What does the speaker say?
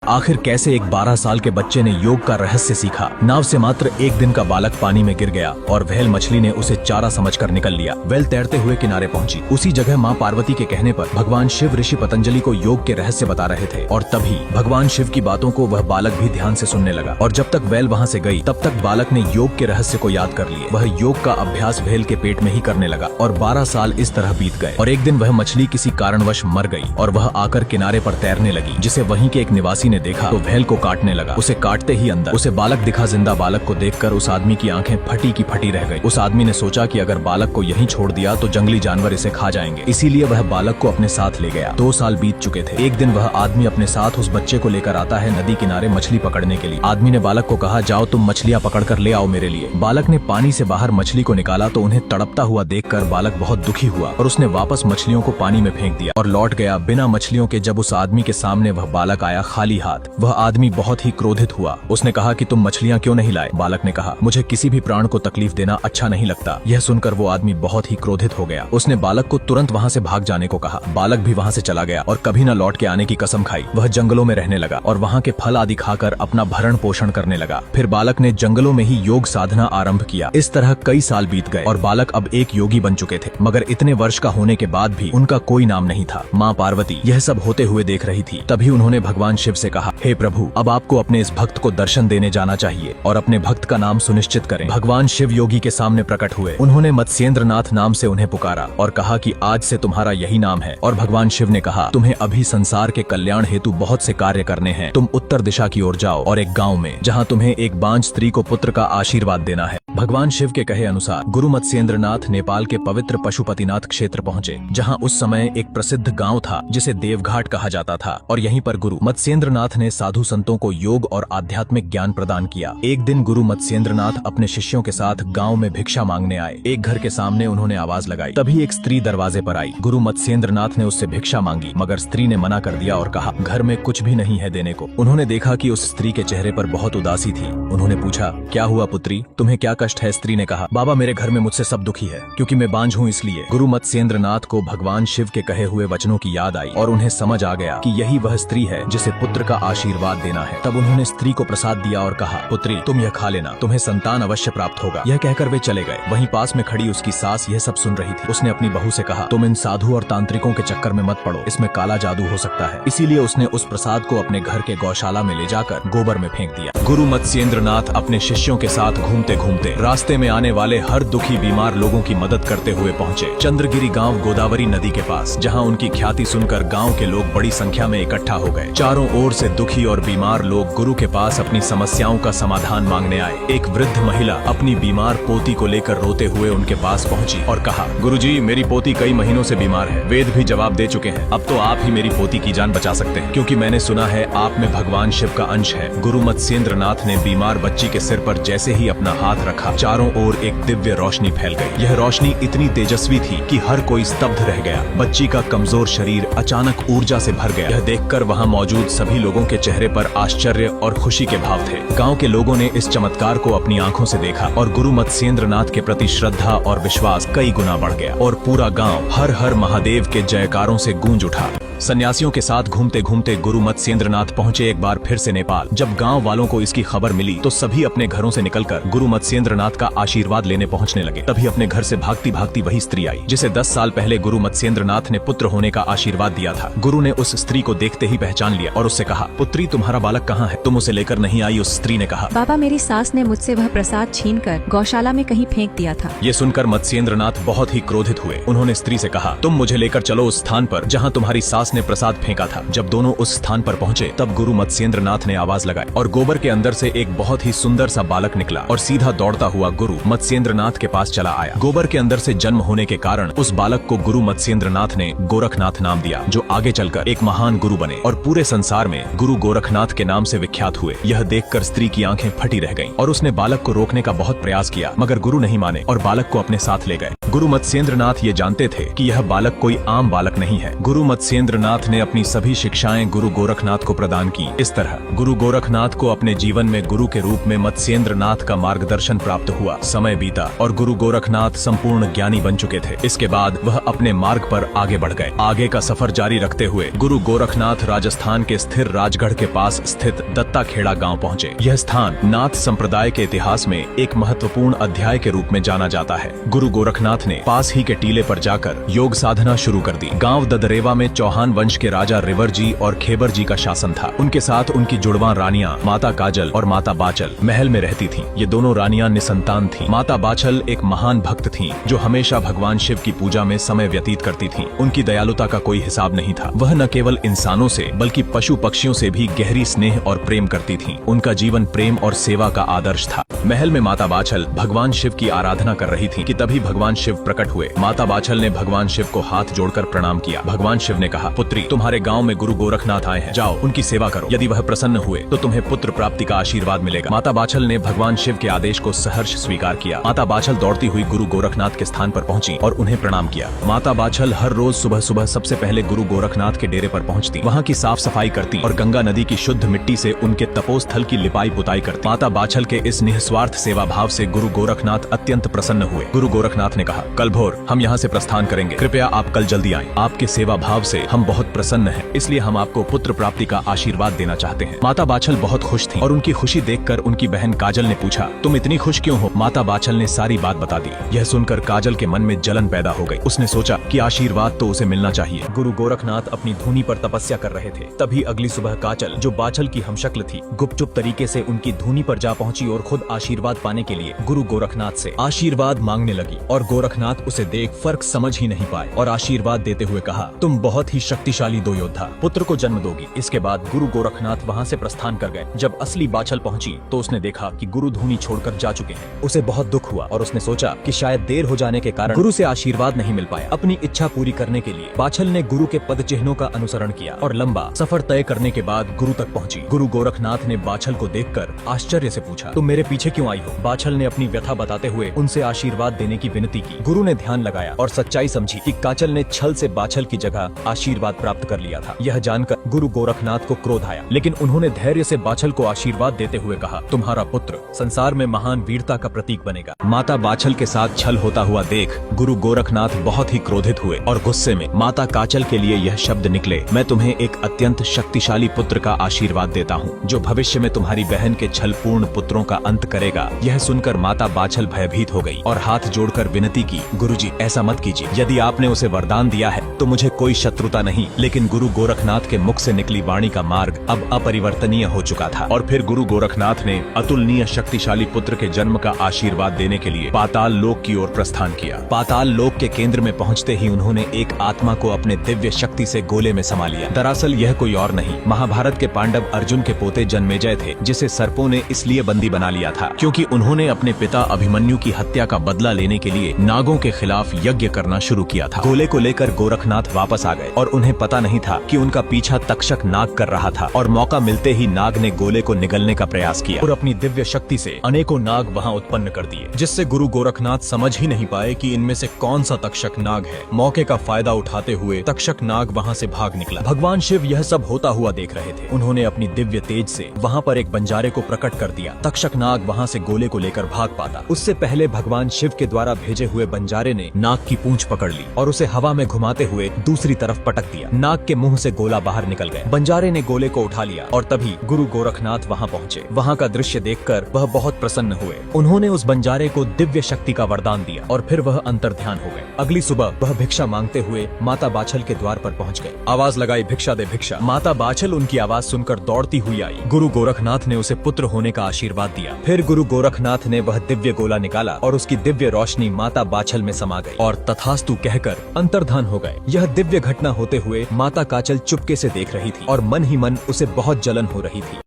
आखिर कैसे एक 12 साल के बच्चे ने योग का रहस्य सीखा। नाव से मात्र एक दिन का बालक पानी में गिर गया और व्हेल मछली ने उसे चारा समझकर निकल लिया। व्हेल तैरते हुए किनारे पहुंची। उसी जगह माँ पार्वती के कहने पर भगवान शिव ऋषि पतंजलि को योग के रहस्य बता रहे थे और तभी भगवान शिव की बातों को वह बालक भी ध्यान से सुनने लगा। और जब तक व्हेल वहाँ से गई तब तक बालक ने योग के रहस्य को याद कर लिए। वह योग का अभ्यास व्हेल के पेट में ही करने लगा और 12 साल इस तरह बीत गए। और एक दिन वह मछली किसी कारणवश मर गई और वह आकर किनारे पर तैरने लगी, जिसे वहीं के एक निवासी ने देखा तो व्हेल को काटने लगा। उसे काटते ही अंदर उसे बालक दिखा। जिंदा बालक को देखकर उस आदमी की आंखें फटी की फटी रह गई। उस आदमी ने सोचा कि अगर बालक को यहीं छोड़ दिया तो जंगली जानवर इसे खा जाएंगे, इसीलिए वह बालक को अपने साथ ले गया। 2 साल बीत चुके थे। एक दिन वह आदमी अपने साथ उस बच्चे को लेकर आता है नदी किनारे मछली पकड़ने के लिए। आदमी ने बालक को कहा, जाओ तुम मछलियाँ पकड़ कर ले आओ मेरे लिए। बालक ने पानी से बाहर मछली को निकाला तो उन्हें तड़पता हुआ देखकर बालक बहुत दुखी हुआ और उसने वापस मछलियों को पानी में फेंक दिया और लौट गया बिना मछलियों के। जब उस आदमी के सामने वह बालक आया खाली हाथ, वह आदमी बहुत ही क्रोधित हुआ। उसने कहा कि तुम मछलियाँ क्यों नहीं लाए? बालक ने कहा, मुझे किसी भी प्राण को तकलीफ देना अच्छा नहीं लगता। यह सुनकर वो आदमी बहुत ही क्रोधित हो गया। उसने बालक को तुरंत वहाँ से भाग जाने को कहा। बालक भी वहाँ से चला गया और कभी न लौट के आने की कसम खाई। वह जंगलों में रहने लगा और वहाँ के फल आदि खाकर अपना भरण पोषण करने लगा। फिर बालक ने जंगलों में ही योग साधना आरंभ किया। इस तरह कई साल बीत गए और बालक अब एक योगी बन चुके थे। मगर इतने वर्ष का होने के बाद भी उनका कोई नाम नहीं था। माँ पार्वती यह सब होते हुए देख रही थी। तभी उन्होंने भगवान शिव से कहा, हे प्रभु, अब आपको अपने इस भक्त को दर्शन देने जाना चाहिए और अपने भक्त का नाम सुनिश्चित करें। भगवान शिव योगी के सामने प्रकट हुए। उन्होंने मत्स्येंद्रनाथ नाम से उन्हें पुकारा और कहा कि आज से तुम्हारा यही नाम है। और भगवान शिव ने कहा, तुम्हें अभी संसार के कल्याण हेतु बहुत से कार्य करने हैं। तुम उत्तर दिशा की ओर जाओ और एक गाँव में, जहाँ तुम्हें एक बांझ स्त्री को पुत्र का आशीर्वाद देना है। भगवान शिव के कहे अनुसार गुरु मत्स्येंद्रनाथ नेपाल के पवित्र पशुपतिनाथ क्षेत्र पहुँचे, जहाँ उस समय एक प्रसिद्ध गांव था जिसे देवघाट कहा जाता था। और यहीं पर गुरु मत्स्येंद्रनाथ ने साधु संतों को योग और आध्यात्मिक ज्ञान प्रदान किया। एक दिन गुरु मत्स्येंद्रनाथ अपने शिष्यों के साथ गांव में भिक्षा मांगने आए। एक घर के सामने उन्होंने आवाज लगाई। तभी एक स्त्री दरवाजे पर आई। गुरु मत्स्येंद्रनाथ ने उससे भिक्षा मांगी, मगर स्त्री ने मना कर दिया और कहा, घर में कुछ भी नहीं है देने को। उन्होंने देखा कि उस स्त्री के चेहरे पर बहुत उदासी थी। उन्होंने पूछा, क्या हुआ पुत्री, तुम्हें क्या कष्ट है? स्त्री ने कहा, बाबा, मेरे घर में मुझसे सब दुखी है क्योंकि मैं बांझ हूँ, इसलिए। गुरु मत्स्येंद्रनाथ को भगवान शिव के कहे हुए वचनों की याद आई और उन्हें समझ आ गया कि यही वह स्त्री है जिसे पुत्र का आशीर्वाद देना है। तब उन्होंने स्त्री को प्रसाद दिया और कहा, पुत्री, तुम यह खा लेना, तुम्हें संतान अवश्य प्राप्त होगा। यह कहकर वे चले गए। वहीं पास में खड़ी उसकी सास यह सब सुन रही थी। उसने अपनी बहू से कहा, तुम इन साधु और तांत्रिकों के चक्कर में मत पड़ो, इसमें काला जादू हो सकता है। इसीलिए उसने उस प्रसाद को अपने घर के गौशाला में ले जाकर गोबर में फेंक दिया। गुरु मत्स्येंद्रनाथ अपने शिष्यों के साथ घूमते घूमते रास्ते में आने वाले हर दुखी बीमार लोगों की मदद करते हुए पहुँचे चंद्रगिरी गाँव गोदावरी नदी के पास, जहाँ उनकी ख्याति सुनकर गाँव के लोग बड़ी संख्या में इकट्ठा हो गए। चारों ओर से दुखी और बीमार लोग गुरु के पास अपनी समस्याओं का समाधान मांगने आए। एक वृद्ध महिला अपनी बीमार पोती को लेकर रोते हुए उनके पास पहुंची और कहा, गुरुजी, मेरी पोती कई महीनों से बीमार है। वेद भी जवाब दे चुके हैं। अब तो आप ही मेरी पोती की जान बचा सकते हैं, क्योंकि मैंने सुना है आप में भगवान शिव का अंश है। गुरु मत्स्येंद्रनाथ ने बीमार बच्ची के सिर पर जैसे ही अपना हाथ रखा, चारों ओर एक दिव्य रोशनी फैल गई। यह रोशनी इतनी तेजस्वी थी कि हर कोई स्तब्ध रह गया। बच्ची का कमजोर शरीर अचानक ऊर्जा से भर गया। यह देखकर वहाँ मौजूद सभी लोगों के चेहरे पर आश्चर्य और खुशी के भाव थे। गांव के लोगों ने इस चमत्कार को अपनी आंखों से देखा और गुरु मत्स्येंद्रनाथ के प्रति श्रद्धा और विश्वास कई गुना बढ़ गया और पूरा गांव हर हर महादेव के जयकारों से गूंज उठा। सन्यासियों के साथ घूमते घूमते गुरु मत्स्येंद्रनाथ पहुंचे एक बार फिर से नेपाल। जब गांव वालों को इसकी खबर मिली तो सभी अपने घरों से निकलकर गुरु मत्स्येंद्रनाथ का आशीर्वाद लेने पहुंचने लगे। तभी अपने घर से भागती भागती वही स्त्री आई जिसे 10 साल पहले गुरु मत्स्येंद्रनाथ ने पुत्र होने का आशीर्वाद दिया था। गुरु ने उस स्त्री को देखते ही पहचान लिया और उससे कहा, पुत्री, तुम्हारा बालक कहाँ है? तुम उसे लेकर नहीं आई? उस स्त्री ने कहा, बाबा, मेरी सास ने मुझसे वह प्रसाद छीनकर गौशाला में कहीं फेंक दिया था। ये सुनकर मत्स्येंद्रनाथ बहुत ही क्रोधित हुए। उन्होंने स्त्री से कहा, तुम मुझे लेकर चलो उस स्थान पर जहाँ तुम्हारी सास ने प्रसाद फेंका था। जब दोनों उस स्थान पर पहुँचे तब गुरु मत्स्येंद्रनाथ ने आवाज लगाई और गोबर के अंदर से एक बहुत ही सुंदर सा बालक निकला और सीधा दौड़ता हुआ गुरु मत्स्येंद्रनाथ के पास चला आया। गोबर के अंदर से जन्म होने के कारण उस बालक को गुरु मत्स्येंद्रनाथ ने गोरखनाथ नाम दिया, जो आगे चलकर एक महान गुरु बने और पूरे संसार में गुरु गोरखनाथ के नाम से विख्यात हुए। यह देखकर स्त्री की आंखें फटी रह गईं और उसने बालक को रोकने का बहुत प्रयास किया, मगर गुरु नहीं माने और बालक को अपने साथ ले गए। गुरु मत्स्येंद्रनाथ ये जानते थे कि यह बालक कोई आम बालक नहीं है। गुरु मत्स्येंद्रनाथ ने अपनी सभी शिक्षाएं गुरु गोरखनाथ को प्रदान की। इस तरह गुरु गोरखनाथ को अपने जीवन में गुरु के रूप में मत्स्येंद्रनाथ का मार्गदर्शन प्राप्त हुआ। समय बीता और गुरु गोरखनाथ संपूर्ण ज्ञानी बन चुके थे। इसके बाद वह अपने मार्ग पर आगे बढ़ गए। आगे का सफर जारी रखते हुए गुरु गोरखनाथ राजस्थान के स्थिर राजगढ़ के पास स्थित दत्ताखेड़ा गांव पहुंचे। यह स्थान नाथ संप्रदाय के इतिहास में एक महत्वपूर्ण अध्याय के रूप में जाना जाता है। गुरु गोरखनाथ ने पास ही के टीले पर जाकर योग साधना शुरू कर दी। गांव ददरेवा में चौहान वंश के राजा रिवर जी और खेबर जी का शासन था। उनके साथ उनकी जुड़वा रानियां माता काजल और माता बाचल महल में रहती थीं। ये दोनों रानियां निसंतान थीं। माता बाचल एक महान भक्त थीं, जो हमेशा भगवान शिव की पूजा में समय व्यतीत करती थीं। उनकी दयालुता का कोई हिसाब नहीं था। वह न केवल इंसानों से बल्कि पशु पक्षियों से भी गहरी स्नेह और प्रेम करती थीं। उनका जीवन प्रेम और सेवा का आदर्श था। महल में माता बाचल भगवान शिव की आराधना कर रही थी कि तभी भगवान शिव प्रकट हुए। माता बाचल ने भगवान शिव को हाथ जोड़कर प्रणाम किया। भगवान शिव ने कहा, पुत्री, तुम्हारे गांव में गुरु गोरखनाथ आए हैं, जाओ उनकी सेवा करो। यदि वह प्रसन्न हुए तो तुम्हें पुत्र प्राप्ति का आशीर्वाद मिलेगा। माता बाचल ने भगवान शिव के आदेश को सहर्ष स्वीकार किया। माता बाचल दौड़ती हुई गुरु गोरखनाथ के स्थान पर पहुंची और उन्हें प्रणाम किया। माता बाचल हर रोज सुबह सुबह सबसे पहले गुरु गोरखनाथ के डेरे पर पहुंचती, वहां की साफ सफाई करती और गंगा नदी की शुद्ध मिट्टी से उनके तपोस्थल की लिपाई पुताई करती। माता बाचल के इस निस्वार्थ सेवा भाव से गुरु गोरखनाथ अत्यंत प्रसन्न हुए। गुरु गोरखनाथ ने कहा, कल भोर हम यहाँ से प्रस्थान करेंगे, कृपया आप कल जल्दी आएं। आपके सेवा भाव से हम बहुत प्रसन्न हैं, इसलिए हम आपको पुत्र प्राप्ति का आशीर्वाद देना चाहते हैं। माता बाचल बहुत खुश थी और उनकी खुशी देखकर उनकी बहन काजल ने पूछा, तुम इतनी खुश क्यों हो? माता बाचल ने सारी बात बता दी। यह सुनकर काजल के मन में जलन पैदा हो गई। उसने सोचा कि आशीर्वाद तो उसे मिलना चाहिए। गुरु गोरखनाथ अपनी धूनी पर तपस्या कर रहे थे। तभी अगली सुबह काजल, जो बाचल की हमशक्ल थी, गुपचुप तरीके से उनकी धूनी पर जा पहुंची और खुद आशीर्वाद पाने के लिए गुरु गोरखनाथ से आशीर्वाद मांगने लगी। और गोरखनाथ उसे देख फर्क समझ ही नहीं पाए और आशीर्वाद देते हुए कहा, तुम बहुत ही शक्तिशाली दो योद्धा, पुत्र को जन्म दोगी। इसके बाद गुरु गोरखनाथ वहाँ से प्रस्थान कर गए। जब असली बाचल पहुंची तो उसने देखा कि गुरु धूनी छोड़कर जा चुके हैं। उसे बहुत दुख हुआ और उसने सोचा कि शायद देर हो जाने के कारण गुरु से आशीर्वाद नहीं मिल पाया। अपनी इच्छा पूरी करने के लिए बाचल ने गुरु के पद चिन्हों का अनुसरण किया और लंबा सफर तय करने के बाद गुरु तक पहुंची। गुरु गोरखनाथ ने बाचल को देखकर आश्चर्य से पूछा, तुम मेरे पीछे क्यों आई हो? बाचल ने अपनी व्यथा बताते हुए उनसे आशीर्वाद देने की विनती की। गुरु ने ध्यान लगाया और सच्चाई समझी कि काजल ने छल से बाचल की जगह आशीर्वाद प्राप्त कर लिया था। यह जानकर गुरु गोरखनाथ को क्रोध आया, लेकिन उन्होंने धैर्य से बाचल को आशीर्वाद देते हुए कहा, तुम्हारा पुत्र संसार में महान वीरता का प्रतीक बनेगा। माता बाचल के साथ छल होता हुआ देख गुरु गोरखनाथ बहुत ही क्रोधित हुए और गुस्से में माता काजल के लिए यह शब्द निकले, मैं तुम्हें एक अत्यंत शक्तिशाली पुत्र का आशीर्वाद देता हूँ, जो भविष्य में तुम्हारी बहन के छलपूर्ण पुत्रों का अंत करेगा। यह सुनकर माता बाचल भयभीत हो गई और हाथ जोड़कर विनती की, गुरुजी ऐसा मत कीजिए। यदि आपने उसे वरदान दिया है तो मुझे कोई शत्रुता नहीं। लेकिन गुरु गोरखनाथ के मुख से निकली वाणी का मार्ग अब अपरिवर्तनीय हो चुका था और फिर गुरु गोरखनाथ ने अतुलनीय शक्तिशाली पुत्र के जन्म का आशीर्वाद देने के लिए पाताल लोक की ओर प्रस्थान किया। पाताल लोक के केंद्र में पहुंचते ही उन्होंने एक आत्मा को अपने दिव्य शक्ति से गोले में समा लिया। दरअसल यह कोई और नहीं, महाभारत के पांडव अर्जुन के पोते जन्मेजय थे, जिसे सर्पों ने इसलिए बंदी बना लिया था क्योंकि उन्होंने अपने पिता अभिमन्यु की हत्या का बदला लेने के लिए नागों के खिलाफ यज्ञ करना शुरू किया था। गोले को लेकर गोरखनाथ वापस आ गए और उन्हें पता नहीं था कि उनका पीछा तक्षक नाग कर रहा था और मौका मिलते ही नाग ने गोले को निगलने का प्रयास किया और अपनी दिव्य शक्ति से अनेकों नाग वहां उत्पन्न कर दिए, जिससे गुरु गोरखनाथ समझ ही नहीं पाए कि इनमें से कौन सा तक्षक नाग है। मौके का फायदा उठाते हुए तक्षक नाग वहां से भाग निकला। भगवान शिव यह सब होता हुआ देख रहे थे। उन्होंने अपनी दिव्य तेज से वहां पर एक बंजारे को प्रकट कर दिया। तक्षक नाग वहां से गोले को लेकर भाग पाता, उससे पहले भगवान शिव के द्वारा भेजे हुए बंजारे ने नाग की पूंछ पकड़ ली और उसे हवा में घुमाते हुए दूसरी तरफ पटक दिया। नाग के मुंह से गोला बाहर निकल गया। बंजारे ने गोले को उठा लिया और तभी गुरु गोरखनाथ वहां पहुंचे। वहां का दृश्य देखकर वह बहुत प्रसन्न हुए। उन्होंने उस बंजारे को दिव्य शक्ति का वरदान दिया और फिर वह अंतर्ध्यान हो गए। अगली सुबह वह भिक्षा मांगते हुए माता बाचल के द्वार पर पहुंच गए। आवाज लगाई, भिक्षा दे भिक्षा। माता बाचल उनकी आवाज सुनकर दौड़ती हुई आई। गुरु गोरखनाथ ने उसे पुत्र होने का आशीर्वाद दिया। फिर गुरु गोरखनाथ ने वह दिव्य गोला निकाला और उसकी दिव्य रोशनी माता बाचल में समा गई और तथास्तु कहकर अंतर्धान हो गए। यह दिव्य घटना होते हुए माता काजल चुपके से देख रही थी और मन ही मन उसे बहुत जलन हो रही थी।